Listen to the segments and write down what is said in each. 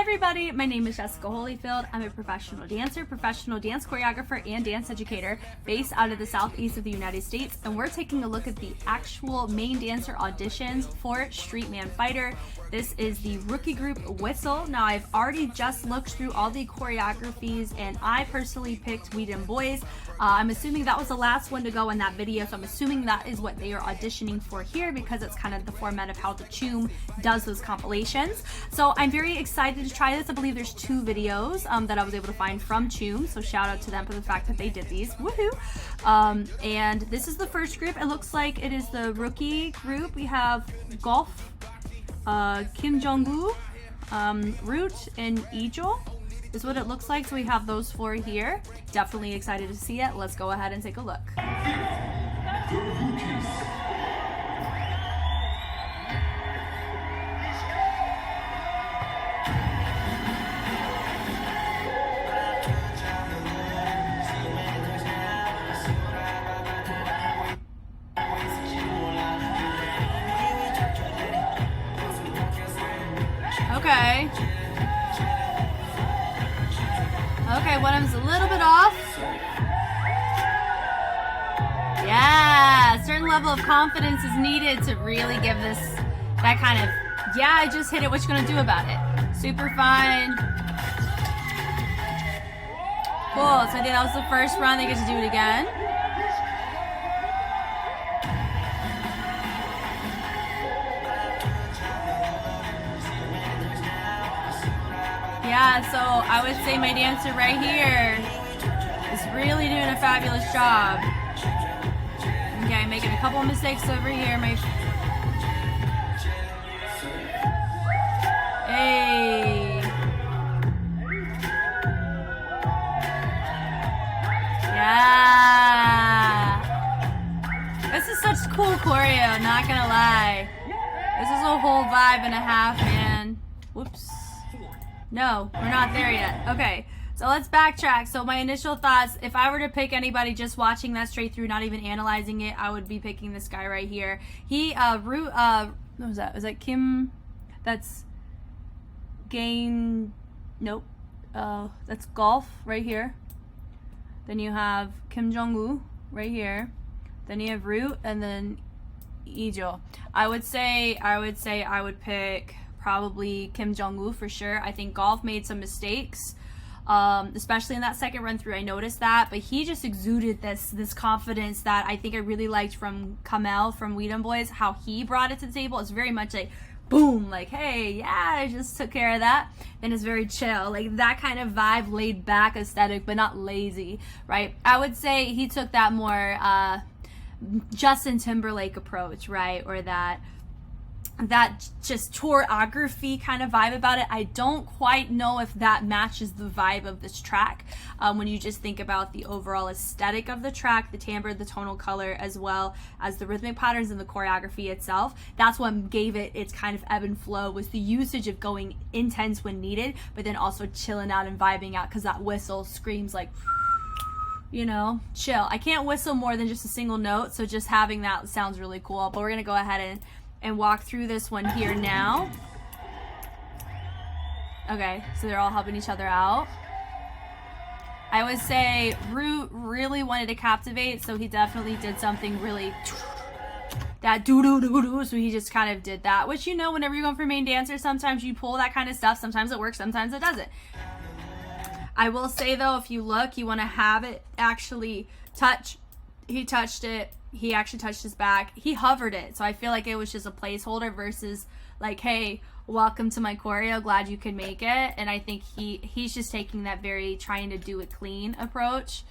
everybody, my name is Jessica Holyfield. I'm a professional dancer, professional dance choreographer, and dance educator based out of the southeast of the United States, and we're taking a look at the actual main dancer auditions for Street Man Fighter. This is the rookie group Whistle. Now, I've already just looked through all the choreographies, and I personally picked Whedon Boys. I'm assuming that was the last one to go in that video, so I'm assuming that is what they are auditioning for here because it's kind of the format of how the Choom does those compilations. So I'm very excited to try this. I believe there's 2 videos that I was able to find from Choom, so shout out to them for the fact that they did these. Woohoo! And this is the first group. It looks like it is the rookie group. We have Golf, Kim Jong-woo, Root, and Ijo is what it looks like. So we have those 4 here. Definitely excited to see it. Let's go ahead and take a look. Okay. Okay, one of them's a little bit off. Yeah, a certain level of confidence is needed to really give this that kind of, yeah, I just hit it, what you gonna do about it? Super fun. Cool, so I think that was the first run. They get to do it again. Yeah, so I would say my dancer right here is really doing a fabulous job. Okay, making a couple of mistakes over here. Hey. Yeah. This is such cool choreo, not gonna lie. This is a whole vibe and a half, man. Whoops. No, we're not there yet. Okay, so let's backtrack. So my initial thoughts, if I were to pick anybody just watching that straight through, not even analyzing it, I would be picking this guy right here. He, what was that? Was that Kim? That's Gain, nope. That's Golf right here. Then you have Kim Jong-woo right here. Then you have Root, and then Ijo. I would say I would pick probably Kim Jong-woo for sure. I think Golf made some mistakes, especially in that second run through. I noticed that, but he just exuded this confidence that I think I really liked from Kamel from Whedon Boys. How he brought it to the table. It's very much like boom, like, hey, yeah, I just took care of that. And it's very chill, like that kind of vibe, laid back aesthetic, but not lazy, right? I would say he took that more Justin Timberlake approach, right? Or that just choreography kind of vibe about it. I don't quite know if that matches the vibe of this track. When you just think about the overall aesthetic of the track, the timbre, the tonal color, as well as the rhythmic patterns and the choreography itself, that's what gave it its kind of ebb and flow, was the usage of going intense when needed, but then also chilling out and vibing out, because that whistle screams like, you know, chill. I can't whistle more than just a single note, so just having that sounds really cool. But we're gonna go ahead and walk through this one here now. Okay, so they're all helping each other out. I would say Root really wanted to captivate, so he definitely did something really that do-do-do-do, so he just kind of did that, which, you know, whenever you're going for main dancer, sometimes you pull that kind of stuff. Sometimes it works, sometimes it doesn't. I will say, though, if you look, you want to have it actually touch. He touched it. He actually touched his back. He hovered it. So I feel like it was just a placeholder versus like, hey, welcome to my choreo. Glad you could make it. And I think he's just taking that very trying to do it clean approach.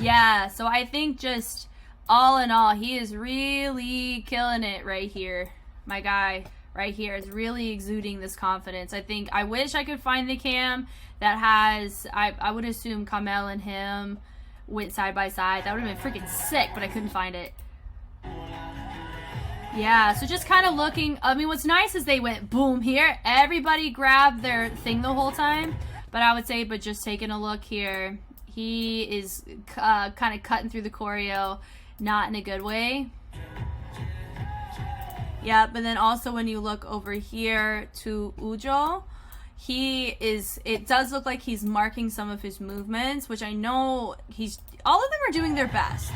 Yeah, so I think just all in all, he is really killing it right here. My guy right here is really exuding this confidence. I wish I could find the cam that has, I would assume Kamel and him went side by side. That would have been freaking sick, but I couldn't find it. Yeah, so just kind of looking. I mean, what's nice is they went boom here. Everybody grabbed their thing the whole time. But I would say, but just taking a look here, he is kind of cutting through the choreo, not in a good way. Yeah, but then also when you look over here to Ujo, it does look like he's marking some of his movements, which I know all of them are doing their best.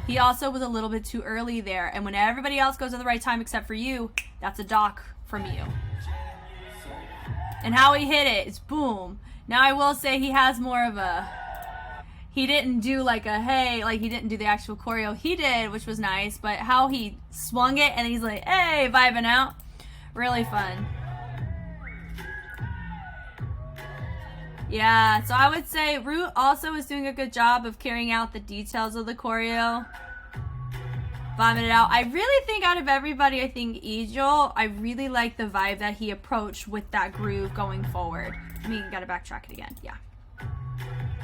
He also was a little bit too early there, and when everybody else goes at the right time except for you, that's a dock from you. And how he hit it is boom. Now I will say he has more of a, he didn't do like a hey, like he didn't do the actual choreo. He did, which was nice, but how he swung it and he's like, hey, vibing out. Really fun. Yeah, so I would say Root also is doing a good job of carrying out the details of the choreo. Vibing it out. I really think out of everybody, I think Ijo, I really like the vibe that he approached with that groove going forward. I mean, gotta backtrack it again.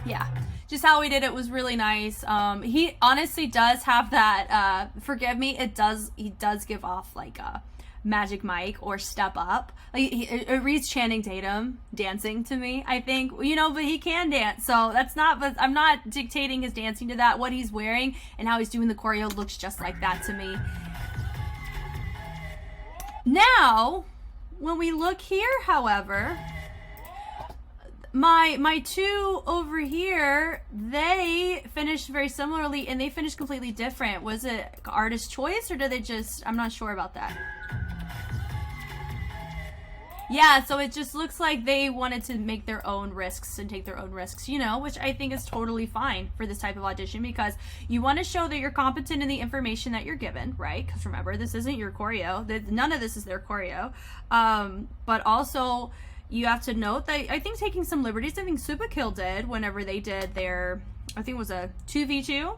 Yeah. Just how he did it was really nice. He honestly does have that, forgive me, he does give off like a Magic Mike or Step Up. Like it reads Channing Tatum dancing to me, I think, you know, but he can dance, so that's not, but I'm not dictating his dancing to that. What he's wearing and how he's doing the choreo looks just like that to me. Now when we look here, however, my two over here, they finished very similarly and they finished completely different. Was it artist choice or did they just, I'm not sure about that. Yeah, so it just looks like they wanted to make their own risks and take their own risks, you know, which I think is totally fine for this type of audition, because you want to show that you're competent in the information that you're given, right? Because remember, this isn't your choreo. None of this is their choreo. But also, you have to note that I think taking some liberties, I think Superkill did whenever they did their, I think it was a 2v2.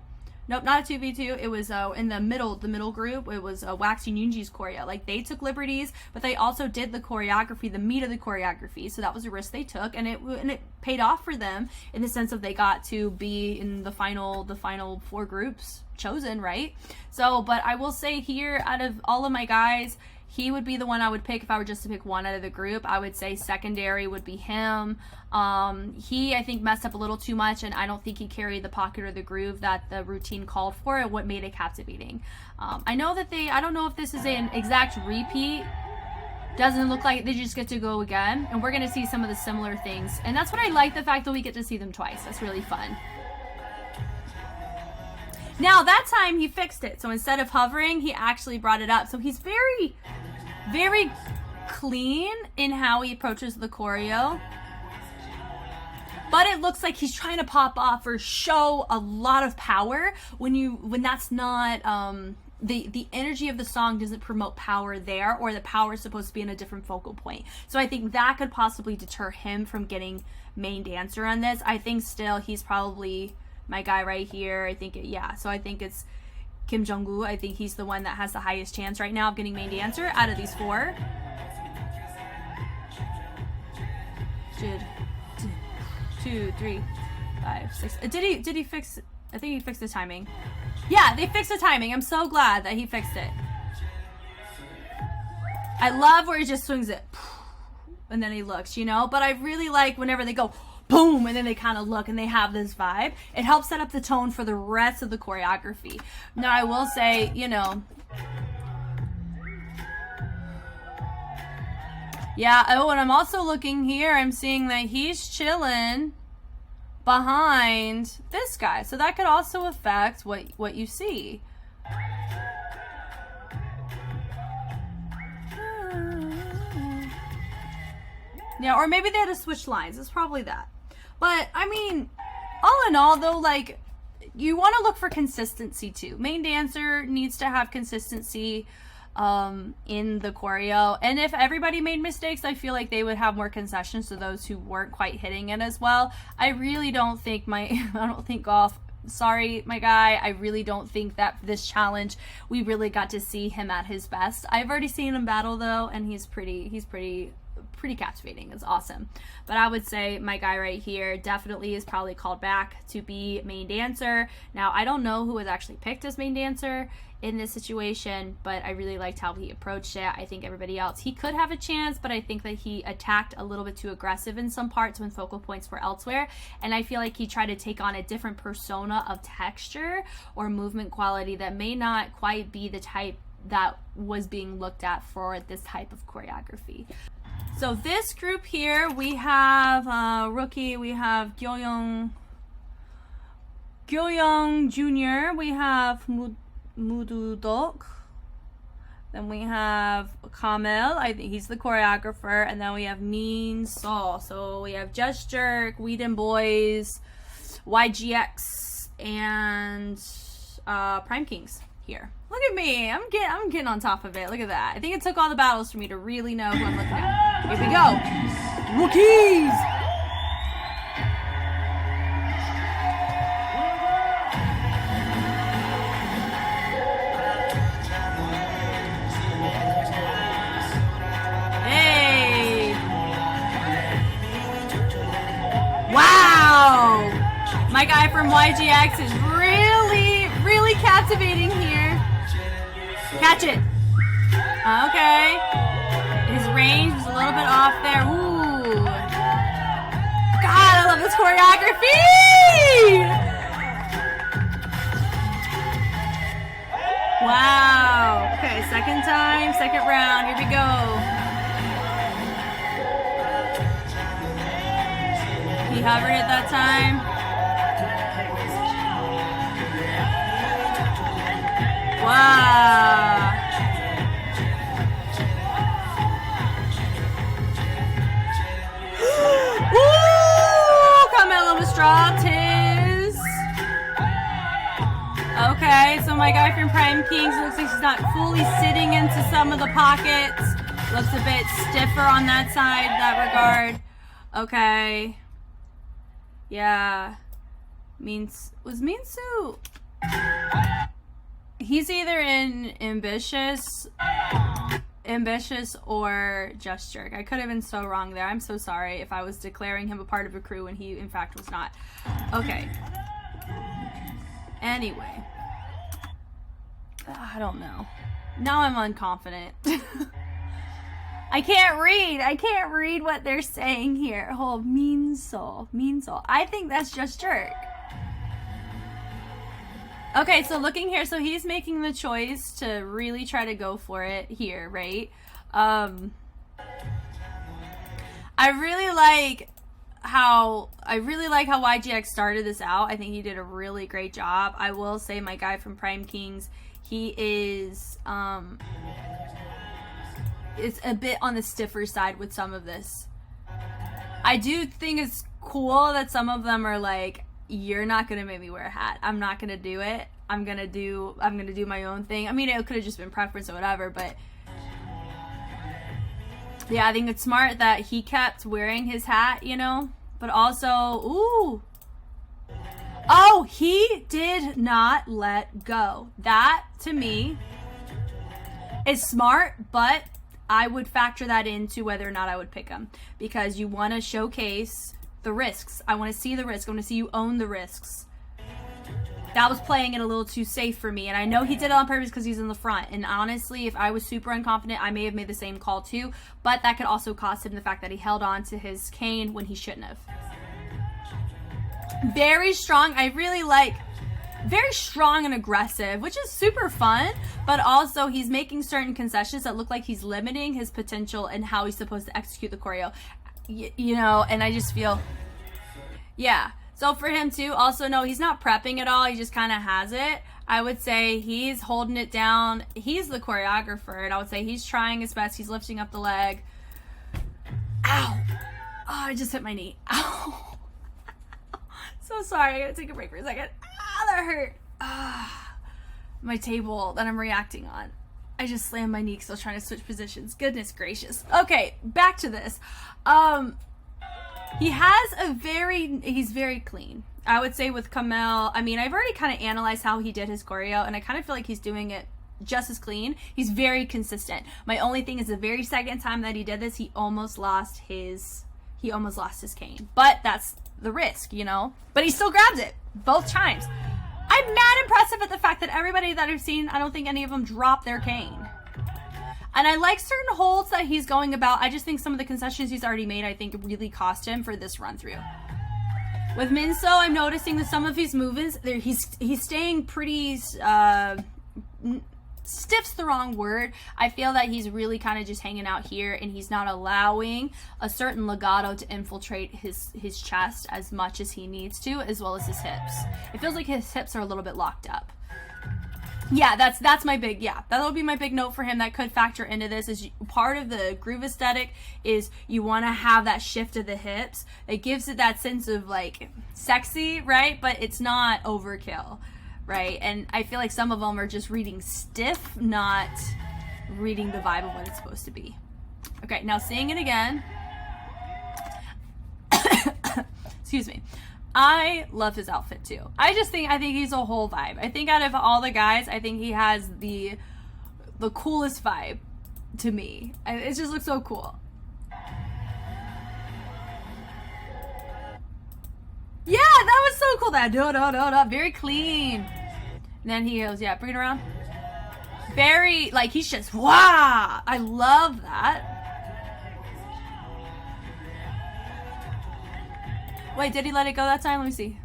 Nope, not a 2v2. It was in the middle group. It was Waxing Yunji's choreo. Like, they took liberties, but they also did the choreography, the meat of the choreography. So that was a risk they took, and it paid off for them in the sense of they got to be in the final four groups chosen, right? So, but I will say here, out of all of my guys, he would be the one I would pick if I were just to pick one out of the group. I would say secondary would be him. He, I think, messed up a little too much, and I don't think he carried the pocket or the groove that the routine called for, and what made it captivating. I know that I don't know if this is an exact repeat. Doesn't look like they just get to go again, and we're going to see some of the similar things. And that's what I like, the fact that we get to see them twice. That's really fun. Now, that time he fixed it. So instead of hovering, he actually brought it up. So he's very, very clean in how he approaches the choreo. But it looks like he's trying to pop off or show a lot of power when that's not, the energy of the song doesn't promote power there, or the power is supposed to be in a different focal point. So I think that could possibly deter him from getting main dancer on this. I think still he's probably my guy right here. I think, so I think it's Kim Jong-woo. I think he's the one that has the highest chance right now of getting main dancer out of these four. 2, 3, 5, 6. Did he fix? I think he fixed the timing. Yeah, they fixed the timing. I'm so glad that he fixed it. I love where he just swings it and then he looks, you know. But I really like whenever they go boom and then they kind of look and they have this vibe. It helps set up the tone for the rest of the choreography. Now I will say, you know, yeah, oh, and I'm also looking here, I'm seeing that he's chilling behind this guy. So that could also affect what you see. Yeah, or maybe they had to switch lines. It's probably that. But, I mean, all in all, though, like, you want to look for consistency, too. Main dancer needs to have consistency in the choreo. And if everybody made mistakes, I feel like they would have more concessions to those who weren't quite hitting it as well. I really don't think I don't think Golf, sorry, my guy, I really don't think that this challenge, we really got to see him at his best. I've already seen him battle, though, and he's pretty captivating. It's awesome. But I would say my guy right here definitely is probably called back to be main dancer. Now, I don't know who was actually picked as main dancer in this situation, but I really liked how he approached it. I think everybody else, he could have a chance, but I think that he attacked a little bit too aggressive in some parts when focal points were elsewhere. And I feel like he tried to take on a different persona of texture or movement quality that may not quite be the type that was being looked at for this type of choreography. So this group here, we have rookie, we have Gyoyoung Jr., we have Mududok, then we have Kamel, I think he's the choreographer, and then we have Min Sol. So we have Just Jerk, Whedon Boys, YGX, and Prime Kings here. Look at me, I'm getting on top of it. Look at that. I think it took all the battles for me to really know who I'm looking at. Here we go. Rookies! Hey! Wow! My guy from YGX is really captivating here. Catch it. Okay. His range was a little bit off there. Ooh. God, I love this choreography! Wow. Okay, second time, second round. Here we go. He hovered it that time. Wow. Ooh, Carmelo was dropped his. Okay, so my guy from Prime Kings looks like he's not fully sitting into some of the pockets. Looks a bit stiffer on that side, that regard. Okay. Yeah. Was Minsu? He's either in Ambitious or Just Jerk. I could have been so wrong there. I'm so sorry if I was declaring him a part of a crew when he in fact was not. Okay. Anyway. I don't know. Now I'm unconfident. I can't read what they're saying here. Oh, Min Sol. I think that's Just Jerk. Okay, so looking here, so he's making the choice to really try to go for it here, right? I really like how YGX started this out. I think he did a really great job. I will say my guy from Prime Kings, he is it's a bit on the stiffer side with some of this. I do think it's cool that some of them are like, you're not gonna make me wear a hat. I'm not gonna do it. I'm gonna do my own thing. I mean, it could have just been preference or whatever, but yeah, I think it's smart that he kept wearing his hat, you know. But also, ooh, oh, he did not let go. That to me is smart, but I would factor that into whether or not I would pick him, because you want to showcase the risks. I want to see the risk. I want to see you own the risks. That was playing it a little too safe for me, and I know he did it on purpose because he's in the front. And honestly, if I was super unconfident, I may have made the same call too, but that could also cost him the fact that he held on to his cane when he shouldn't have. Very strong. I really like very strong and aggressive, which is super fun, but also he's making certain concessions that look like he's limiting his potential and how he's supposed to execute the choreo. You know, and I just feel, yeah. So for him too, also no, he's not prepping at all. He just kind of has it. I would say he's holding it down. He's the choreographer, and I would say he's trying his best. He's lifting up the leg. Ow. Oh, I just hit my knee. Ow. So sorry. I gotta take a break for a second. Ah, that hurt. Ah, my table that I'm reacting on. I just slammed my knee because I was trying to switch positions. Goodness gracious. Okay, back to this. He's very clean. I would say with Kamel, I mean, I've already kind of analyzed how he did his choreo, and I kind of feel like he's doing it just as clean. He's very consistent. My only thing is the very second time that he did this, he almost lost his cane. But that's the risk, you know? But he still grabs it both times. I'm mad impressive at the fact that everybody that I've seen, I don't think any of them dropped their cane. And I like certain holds that he's going about. I just think some of the concessions he's already made, I think really cost him for this run through. With Minso, I'm noticing that some of his movements, he's staying pretty stiff's the wrong word. I feel that he's really kind of just hanging out here, and he's not allowing a certain legato to infiltrate his chest as much as he needs to, as well as his hips. It feels like his hips are a little bit locked up. Yeah, that's my big, that'll be my big note for him that could factor into this. Is part of the groove aesthetic is you want to have that shift of the hips. It gives it that sense of like sexy, right? But it's not overkill, right? And I feel like some of them are just reading stiff, not reading the vibe of what it's supposed to be. Okay, now seeing it again. Excuse me. I love his outfit too. I think he's a whole vibe. I think out of all the guys, I think he has the coolest vibe to me. It just looks so cool. Yeah, that was so cool. That very clean. And then he goes, yeah, bring it around. Very, like, he's just, wow. I love that. Wait, did he let it go that time? Let me see.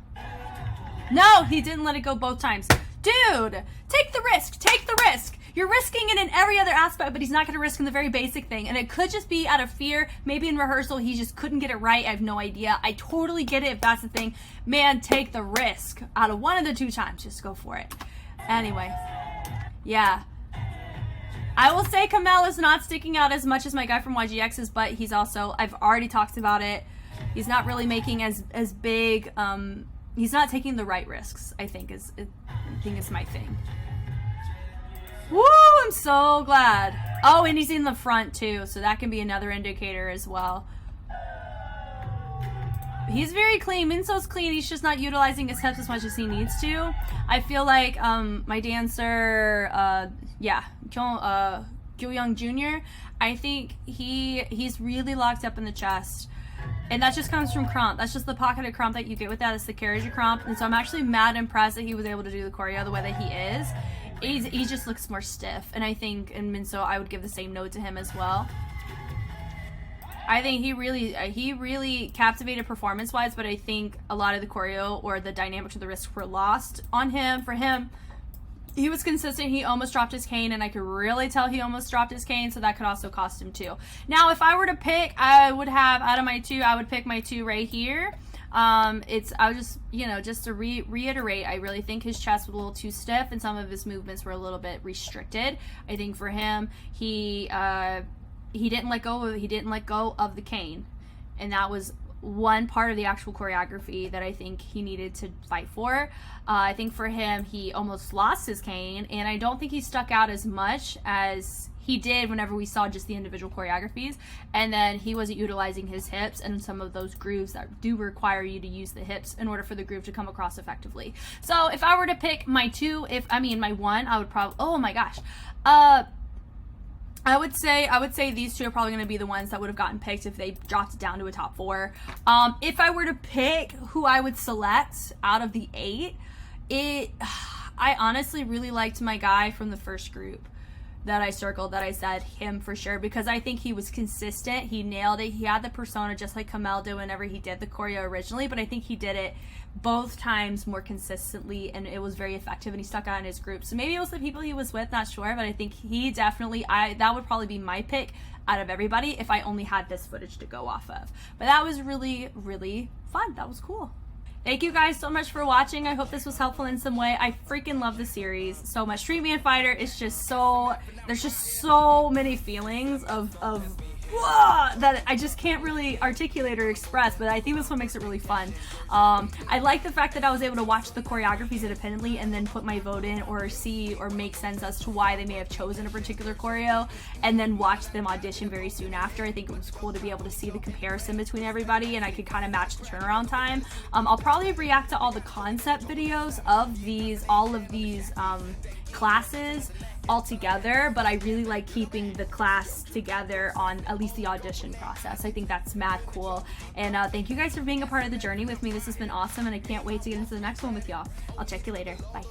No, he didn't let it go both times. Dude, take the risk. Take the risk. You're risking it in every other aspect, but he's not going to risk in the very basic thing. And it could just be out of fear. Maybe in rehearsal, he just couldn't get it right. I have no idea. I totally get it if that's the thing. Man, take the risk. Out of one of the 2 times, just go for it. Anyway, yeah. I will say Kamel is not sticking out as much as my guy from YGX is, but he's also, I've already talked about it. He's not really making as big, he's not taking the right risks, I think is my thing. Woo, I'm so glad. Oh, and he's in the front too, so that can be another indicator as well. He's very clean. Minso's clean. He's just not utilizing his hips as much as he needs to. I feel like my dancer, Gyo-young Jr., I think he's really locked up in the chest. And that just comes from krump. That's just the pocketed krump that you get with that. It's the carriage krump. And so I'm actually mad impressed that he was able to do the choreo the way that he is. He just looks more stiff. And I think in Minso, I would give the same note to him as well. I think he really captivated performance-wise, but I think a lot of the choreo or the dynamics of the risks were lost on him. For him, he was consistent. He almost dropped his cane, and I could really tell he almost dropped his cane, so that could also cost him too. Now, if I were to pick, I would have, out of my 2, I would pick my 2 right here. I would just, just to reiterate, I really think his chest was a little too stiff, and some of his movements were a little bit restricted. I think for him, he didn't let go of the cane, and that was one part of the actual choreography that I think he needed to fight for. I think for him, he almost lost his cane, and I don't think he stuck out as much as he did whenever we saw just the individual choreographies. And then he wasn't utilizing his hips and some of those grooves that do require you to use the hips in order for the groove to come across effectively. So if I were to pick my 2, my 1, I would probably, oh my gosh. I would say these 2 are probably going to be the ones that would have gotten picked if they dropped it down to a top 4. If I were to pick who I would select out of the 8, I honestly really liked my guy from the first group that I circled, that I said him for sure, because I think he was consistent. He nailed it. He had the persona just like Kamel did whenever he did the choreo originally, but I think he did it both times more consistently, and it was very effective, and he stuck out in his group. So maybe it was the people he was with, not sure, but I think he definitely, that would probably be my pick out of everybody if I only had this footage to go off of. But that was really, really fun. That was cool. Thank you guys so much for watching. I hope this was helpful in some way. I freaking love the series so much. Street Man Fighter is just so, there's just so many feelings of that I just can't really articulate or express, but I think this one makes it really fun. I like the fact that I was able to watch the choreographies independently and then put my vote in or see or make sense as to why they may have chosen a particular choreo, and then watch them audition very soon after. I think it was cool to be able to see the comparison between everybody, and I could kind of match the turnaround time. I'll probably react to all the concept videos of all of these classes all together, but I really like keeping the class together on at least the audition process. I think that's mad cool, and thank you guys for being a part of the journey with me. This has been awesome, and I can't wait to get into the next one with y'all. I'll check you later. Bye.